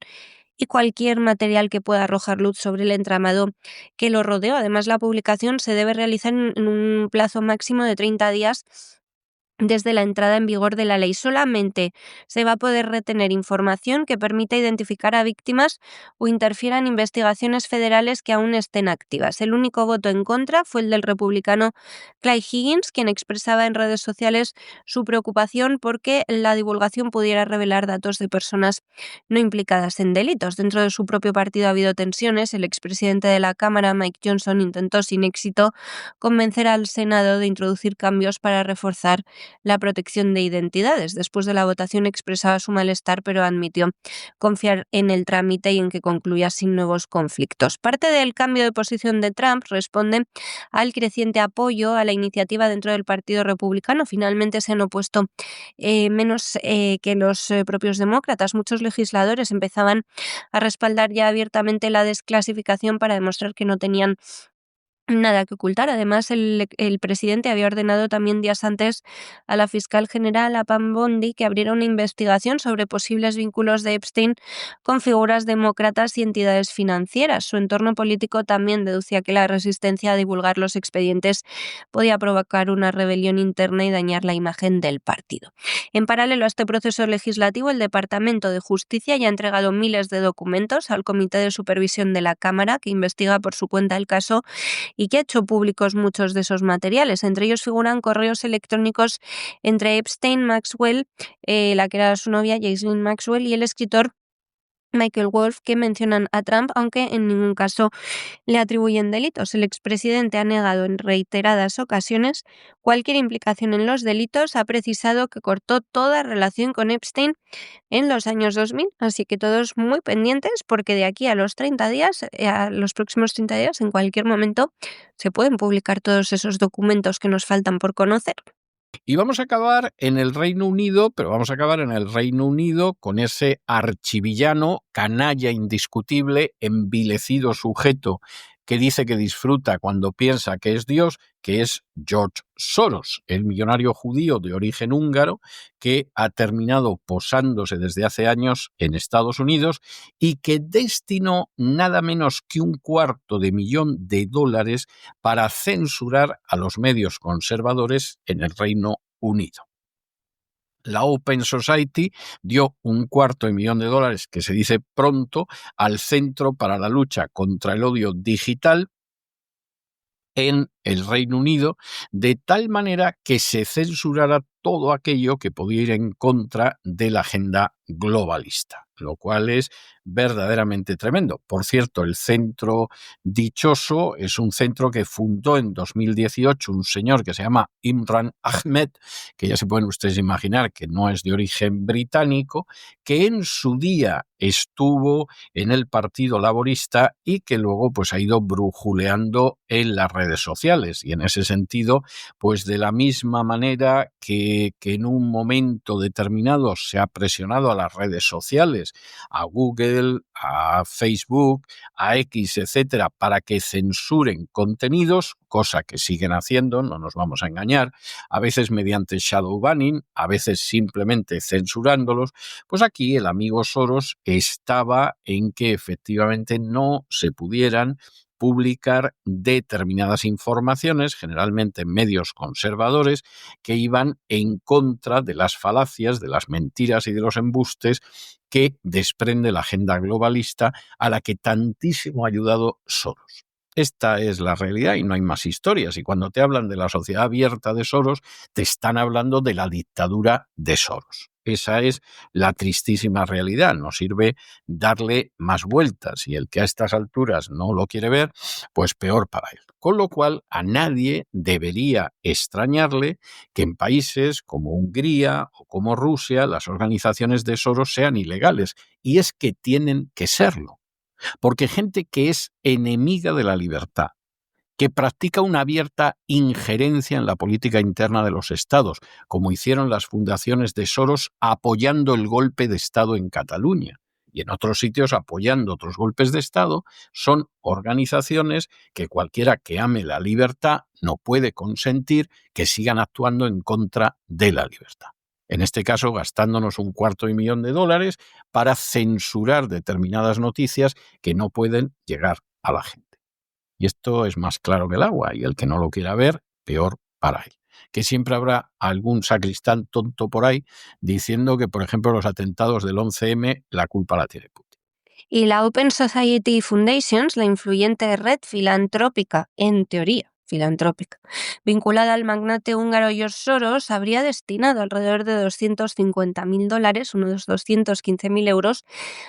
y cualquier material que pueda arrojar luz sobre el entramado que lo rodeó. Además, la publicación se debe realizar en un plazo máximo de 30 días desde la entrada en vigor de la ley. Solamente se va a poder retener información que permita identificar a víctimas o interfiera en investigaciones federales que aún estén activas. El único voto en contra fue el del republicano Clay Higgins, quien expresaba en redes sociales su preocupación porque la divulgación pudiera revelar datos de personas no implicadas en delitos. Dentro de su propio partido ha habido tensiones. El expresidente de la Cámara, Mike Johnson, intentó sin éxito convencer al Senado de introducir cambios para reforzar la protección de identidades. Después de la votación expresaba su malestar, pero admitió confiar en el trámite y en que concluya sin nuevos conflictos. Parte del cambio de posición de Trump responde al creciente apoyo a la iniciativa dentro del Partido Republicano. Finalmente se han opuesto menos que los propios demócratas. Muchos legisladores empezaban a respaldar ya abiertamente la desclasificación para demostrar que no tenían nada que ocultar. Además, el presidente había ordenado también días antes a la fiscal general, a Pam Bondi, que abriera una investigación sobre posibles vínculos de Epstein con figuras demócratas y entidades financieras. Su entorno político también deducía que la resistencia a divulgar los expedientes podía provocar una rebelión interna y dañar la imagen del partido. En paralelo a este proceso legislativo, el Departamento de Justicia ya ha entregado miles de documentos al Comité de Supervisión de la Cámara, que investiga por su cuenta el caso y que ha hecho públicos muchos de esos materiales. Entre ellos figuran correos electrónicos entre Epstein, Maxwell, la que era su novia, Ghislaine Maxwell, y el escritor Michael Wolff, que mencionan a Trump, aunque en ningún caso le atribuyen delitos. El expresidente ha negado en reiteradas ocasiones cualquier implicación en los delitos, ha precisado que cortó toda relación con Epstein en los años 2000, así que todos muy pendientes porque de aquí a los 30 días, a los próximos 30 días, en cualquier momento, se pueden publicar todos esos documentos que nos faltan por conocer. Y vamos a acabar en el Reino Unido, pero vamos a acabar en el Reino Unido con ese archivillano, canalla indiscutible, envilecido sujeto que dice que disfruta cuando piensa que es Dios, que es George Soros, el millonario judío de origen húngaro que ha terminado posándose desde hace años en Estados Unidos y que destinó nada menos que $250,000 para censurar a los medios conservadores en el Reino Unido. La Open Society dio $250,000, que se dice pronto, al Centro para la Lucha contra el Odio Digital en el Reino Unido, de tal manera que se censurara todo aquello que podía ir en contra de la agenda globalista, lo cual es verdaderamente tremendo. Por cierto, el centro dichoso es un centro que fundó en 2018 un señor que se llama Imran Ahmed, que ya se pueden ustedes imaginar que no es de origen británico, que en su día estuvo en el Partido Laborista y que luego pues ha ido brujuleando en las redes sociales. Y en ese sentido, pues de la misma manera que en un momento determinado se ha presionado a las redes sociales, a Google, a Facebook, a X, etcétera, para que censuren contenidos, cosa que siguen haciendo, no nos vamos a engañar, a veces mediante shadow banning, a veces simplemente censurándolos, pues aquí el amigo Soros estaba en que efectivamente no se pudieran publicar determinadas informaciones, generalmente en medios conservadores, que iban en contra de las falacias, de las mentiras y de los embustes que desprende la agenda globalista a la que tantísimo ha ayudado Soros. Esta es la realidad y no hay más historias. Y cuando te hablan de la sociedad abierta de Soros, te están hablando de la dictadura de Soros. Esa es la tristísima realidad. No sirve darle más vueltas y el que a estas alturas no lo quiere ver, pues peor para él. Con lo cual, a nadie debería extrañarle que en países como Hungría o como Rusia las organizaciones de Soros sean ilegales. Y es que tienen que serlo. Porque gente que es enemiga de la libertad, que practica una abierta injerencia en la política interna de los estados, como hicieron las fundaciones de Soros apoyando el golpe de Estado en Cataluña y en otros sitios apoyando otros golpes de Estado, son organizaciones que cualquiera que ame la libertad no puede consentir que sigan actuando en contra de la libertad. En este caso, gastándonos $250,000 para censurar determinadas noticias que no pueden llegar a la gente. Y esto es más claro que el agua, y el que no lo quiera ver, peor para él. Que siempre habrá algún sacristán tonto por ahí diciendo que, por ejemplo, los atentados del 11M, la culpa la tiene Putin. Y la Open Society Foundations, la influyente red filantrópica, en teoría, Philanthropic. Vinculada al magnate húngaro George Soros, habría destinado alrededor de $250.000, unos 215.000 euros,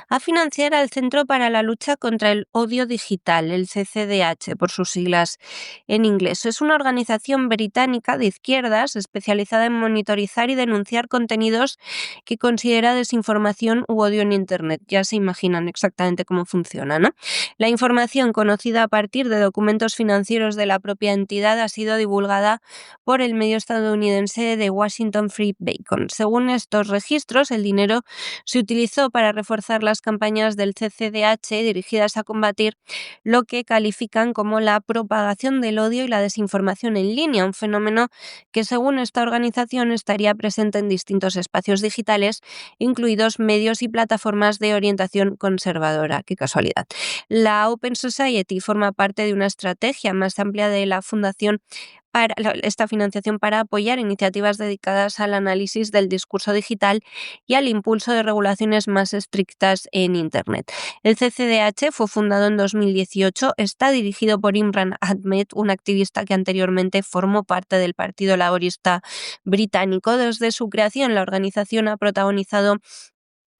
a financiar al Centro para la Lucha contra el Odio Digital, el CCDH, por sus siglas en inglés. Es una organización británica de izquierdas especializada en monitorizar y denunciar contenidos que considera desinformación u odio en Internet. Ya se imaginan exactamente cómo funciona, ¿no? La información conocida a partir de documentos financieros de la propia entidad ha sido divulgada por el medio estadounidense The Washington Free Beacon. Según estos registros, el dinero se utilizó para reforzar las campañas del CCDH dirigidas a combatir lo que califican como la propagación del odio y la desinformación en línea, un fenómeno que según esta organización estaría presente en distintos espacios digitales, incluidos medios y plataformas de orientación conservadora. ¡Qué casualidad! La Open Society forma parte de una estrategia más amplia de la fundación para esta financiación para apoyar iniciativas dedicadas al análisis del discurso digital y al impulso de regulaciones más estrictas en Internet. El CCDH fue fundado en 2018, está dirigido por Imran Ahmed, un activista que anteriormente formó parte del Partido Laborista británico. Desde su creación, la organización ha protagonizado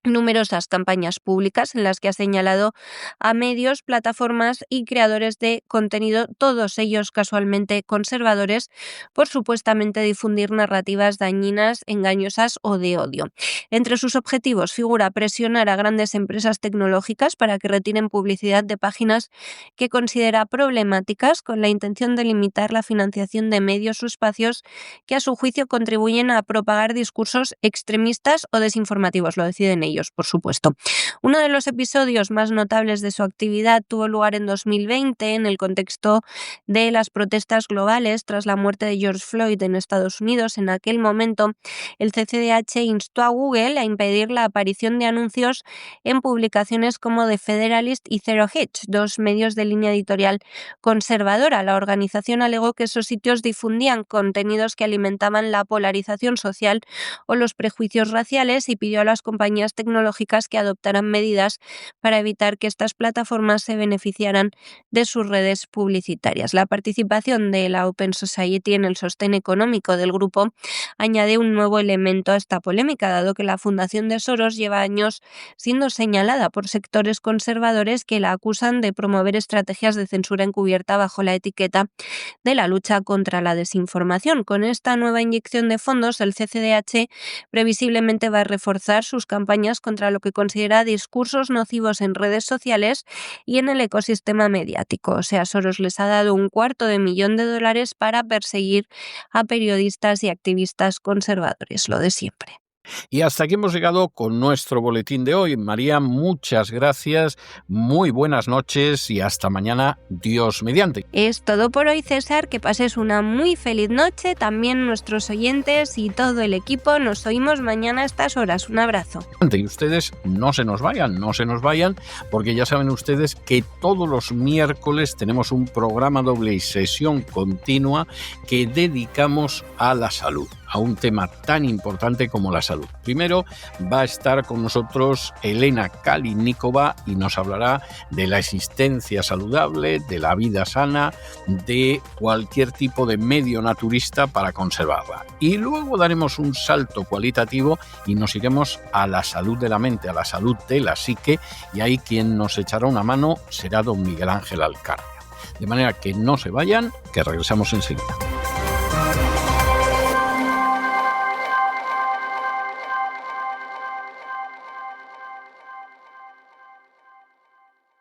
numerosas campañas públicas en las que ha señalado a medios, plataformas y creadores de contenido, todos ellos casualmente conservadores, por supuestamente difundir narrativas dañinas, engañosas o de odio. Entre sus objetivos figura presionar a grandes empresas tecnológicas para que retiren publicidad de páginas que considera problemáticas, con la intención de limitar la financiación de medios o espacios que a su juicio contribuyen a propagar discursos extremistas o desinformativos. Lo deciden ellos, por supuesto. Uno de los episodios más notables de su actividad tuvo lugar en 2020 en el contexto de las protestas globales tras la muerte de George Floyd en Estados Unidos. En aquel momento, el CCDH instó a Google a impedir la aparición de anuncios en publicaciones como The Federalist y Zero Hedge, dos medios de línea editorial conservadora. La organización alegó que esos sitios difundían contenidos que alimentaban la polarización social o los prejuicios raciales y pidió a las compañías tecnológicas que adoptaran medidas para evitar que estas plataformas se beneficiaran de sus redes publicitarias. La participación de la Open Society en el sostén económico del grupo añade un nuevo elemento a esta polémica, dado que la Fundación de Soros lleva años siendo señalada por sectores conservadores que la acusan de promover estrategias de censura encubierta bajo la etiqueta de la lucha contra la desinformación. Con esta nueva inyección de fondos, el CCDH previsiblemente va a reforzar sus campañas contra lo que considera discursos nocivos en redes sociales y en el ecosistema mediático. O sea, Soros les ha dado $250.000 para perseguir a periodistas y activistas conservadores, lo de siempre. Y hasta aquí hemos llegado con nuestro boletín de hoy. María, muchas gracias, muy buenas noches y hasta mañana, Dios mediante. Es todo por hoy, César, que pases una muy feliz noche, también nuestros oyentes y todo el equipo. Nos oímos mañana a estas horas. Un abrazo. Y ustedes no se nos vayan, porque ya saben ustedes que todos los miércoles tenemos un programa doble y sesión continua que dedicamos a la salud, a un tema tan importante como la salud. Primero va a estar con nosotros Elena Kalinikova y nos hablará de la existencia saludable, de la vida sana, de cualquier tipo de medio naturista para conservarla. Y luego daremos un salto cualitativo y nos iremos a la salud de la mente, a la salud de la psique, y ahí quien nos echará una mano será don Miguel Ángel Alcarria. De manera que no se vayan, que regresamos enseguida.